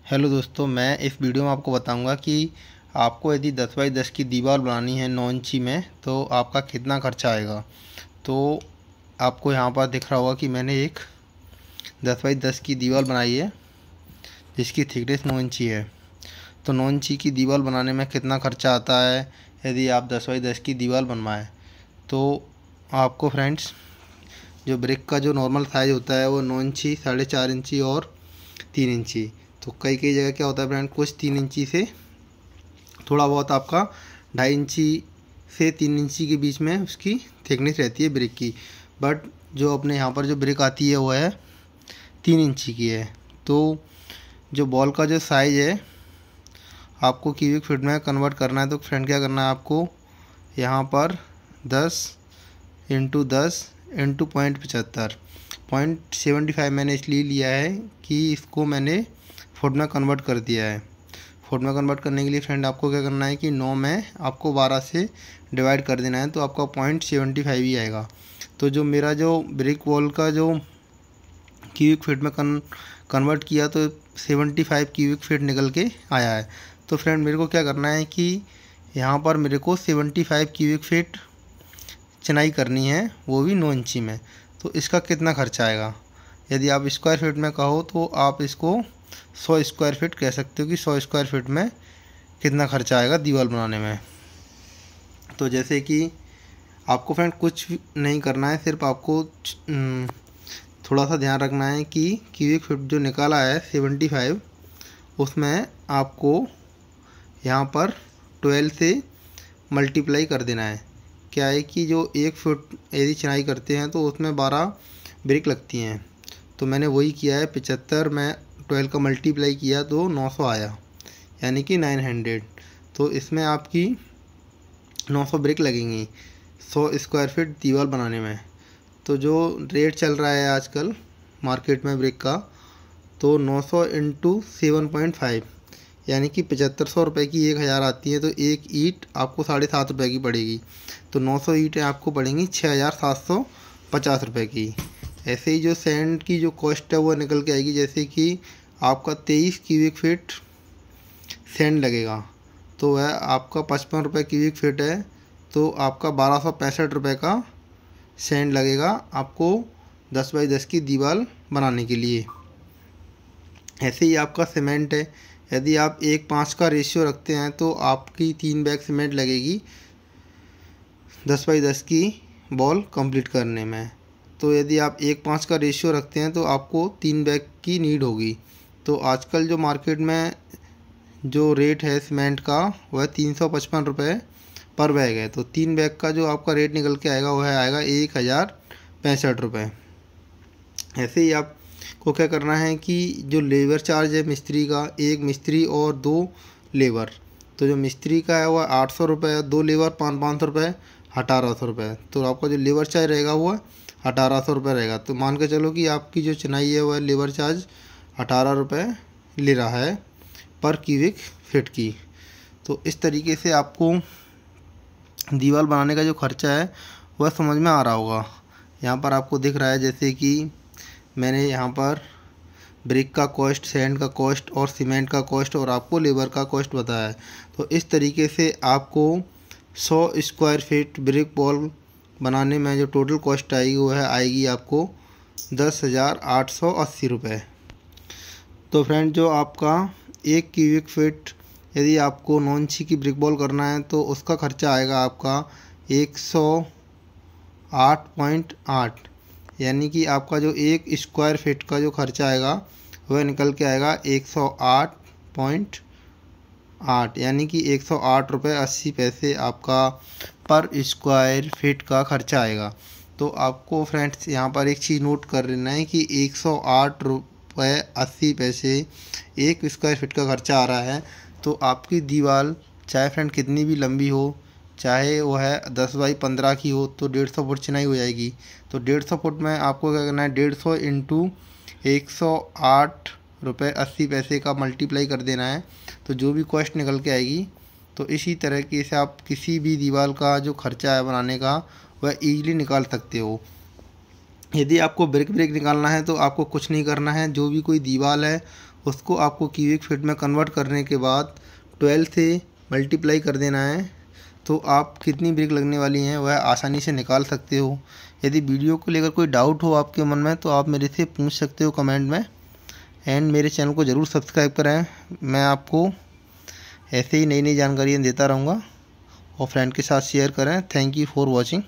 Hello दोस्तों, मैं इस वीडियो में आपको बताऊंगा कि आपको यदि 10 बाई 10 की दीवार बनानी है 9 इंची में तो आपका कितना खर्चा आएगा। तो आपको यहाँ पर दिख रहा होगा कि मैंने एक 10 बाई 10 की दीवार बनाई है जिसकी थिकनेस 9 इंची है। तो 9 इंची की दीवार बनाने में कितना खर्चा आता है यदि आप 10 बाई 10 की दीवार बनवाएं तो आपको फ्रेंड्स जो ब्रिक का जो नॉर्मल साइज़ होता है वो 9 इंची, 4.5 इंची और 3 इंची। तो कई कई जगह क्या होता है फ्रेंड, कुछ 3 इंची से थोड़ा बहुत आपका 2.5 इंची से 3 इंची के बीच में उसकी थिकनेस रहती है ब्रिक की। बट जो अपने यहाँ पर जो ब्रिक आती है वो है 3 इंची की है। तो जो बॉल का जो साइज़ है आपको क्यूबिक फीट में कन्वर्ट करना है। तो फ्रेंड क्या करना है, आपको यहाँ पर 10 इंटू 10 इंटू 0.75 मैंने इसलिए लिया है कि इसको मैंने फुट में कन्वर्ट कर दिया है। फुट में कन्वर्ट करने के लिए फ्रेंड आपको क्या करना है कि 9 में आपको 12 से डिवाइड कर देना है तो आपका 0.75 ही आएगा। तो जो मेरा जो ब्रिक वॉल का जो क्यूबिक फीट में कन्वर्ट किया तो 75 क्यूबिक फीट निकल के आया है। तो फ्रेंड मेरे को क्या करना है कि यहाँ पर मेरे को 75 क्यूबिक फीट चिनाई करनी है, वो भी 9 इंची में। तो इसका कितना खर्चा आएगा, यदि आप स्क्वायर फीट में कहो तो आप इसको 100 स्क्वायर फीट कह सकते हो कि 100 स्क्वायर फीट में कितना खर्चा आएगा दीवार बनाने में। तो जैसे कि आपको फ्रेंड कुछ नहीं करना है, सिर्फ आपको थोड़ा सा ध्यान रखना है कि क्यूबिक फीट जो निकाला है 75 उसमें आपको यहाँ पर 12 से मल्टीप्लाई कर देना है। क्या है कि जो 1 फुट यदि चिनाई करते हैं तो उसमें 12 ब्रिक लगती हैं। तो मैंने वही किया है, 75 में 12 का मल्टीप्लाई किया तो 900 आया, यानी कि 900। तो इसमें आपकी 900 ब्रिक लगेंगी 100 स्क्वायर फीट दीवार बनाने में। तो जो रेट चल रहा है आजकल मार्केट में ब्रिक का, तो 900 इंटू 7.5 यानी कि 7500 रुपये की 1000 आती है। तो एक ईंट आपको 7.5 रुपये की पड़ेगी। तो 900 ईंटें आपको पड़ेंगी 6750 रुपये की। ऐसे ही जो सैंड की जो कॉस्ट है वो निकल के आएगी, जैसे कि आपका 23 क्यूबिक फीट सैंड लगेगा तो वह आपका 55 रुपये क्यूबिक फीट है। तो आपका 1265 रुपये का सैंड लगेगा आपको 10 बाई 10 की दीवार बनाने के लिए। ऐसे ही आपका सीमेंट है, यदि आप 1:5 का रेशियो रखते हैं तो आपकी 3 बैग सीमेंट लगेगी 10 बाई 10 की बॉल कंप्लीट करने में। तो यदि आप 1:5 का रेशियो रखते हैं तो आपको 3 बैग की नीड होगी। तो आजकल जो मार्केट में जो रेट है सीमेंट का वह 355 रुपये पर बैग है। तो 3 बैग का जो आपका रेट निकल के आएगा वह आएगा 1065 रुपये। ऐसे ही आपको क्या करना है कि जो लेबर चार्ज है मिस्त्री का, एक मिस्त्री और 2 लेबर, तो जो मिस्त्री का है वह 800 रुपये, 2 लेबर 500 रुपये, 1800 रुपये। तो आपका जो लेबर चार्ज रहेगा वो 1800 रुपये रहेगा। तो मान के चलो कि आपकी जो चिनाई है वह लेबर चार्ज 18 रुपये ले रहा है पर क्यूबिक फीट की। तो इस तरीके से आपको दीवार बनाने का जो खर्चा है वह समझ में आ रहा होगा। यहाँ पर आपको दिख रहा है जैसे कि मैंने यहाँ पर ब्रिक का कॉस्ट, सैंड का कॉस्ट और सीमेंट का कॉस्ट और आपको लेबर का कॉस्ट बताया है। तो इस तरीके से आपको 100 स्क्वायर फीट ब्रिक वॉल बनाने में जो टोटल कॉस्ट आएगी वह आएगी आपको 10,880 रुपये। तो फ्रेंड जो आपका 1 क्यूबिक फीट यदि आपको 9 इंची की ब्रिक वॉल करना है तो उसका खर्चा आएगा आपका 108.8, यानी कि आपका जो 1 स्क्वायर फीट का जो खर्चा आएगा वह निकल के आएगा 108.8, यानी कि 108 रुपये 80 पैसे आपका पर स्क्वायर फीट का खर्चा आएगा। तो आपको फ्रेंड्स यहाँ पर एक चीज़ नोट कर लेना है कि 108 रुपये 80 पैसे 1 स्क्वायर फीट का खर्चा आ रहा है। तो आपकी दीवार चाहे फ्रेंड कितनी भी लंबी हो, चाहे वह 10 बाई 15 की हो, तो 150 फुट चिनाई हो जाएगी। तो 150 फुट में आपको क्या करना है, 150 इंटू 108 रुपये 80 पैसे का मल्टीप्लाई कर देना है। तो जो भी कॉस्ट निकल के आएगी, तो इसी तरीके से आप किसी भी दीवार का जो खर्चा है बनाने का वह ईजिली निकाल सकते हो। यदि आपको ब्रिक निकालना है तो आपको कुछ नहीं करना है, जो भी कोई दीवार है उसको आपको क्यूबिक फीट में कन्वर्ट करने के बाद 12 से मल्टीप्लाई कर देना है। तो आप कितनी ब्रिक लगने वाली हैं वह आसानी से निकाल सकते हो। यदि वीडियो को लेकर कोई डाउट हो आपके मन में तो आप मेरे से पूछ सकते हो कमेंट में। एंड मेरे चैनल को ज़रूर सब्सक्राइब करें। मैं आपको ऐसे ही नई नई जानकारियाँ देता रहूँगा और फ्रेंड के साथ शेयर करें। Thank you for watching.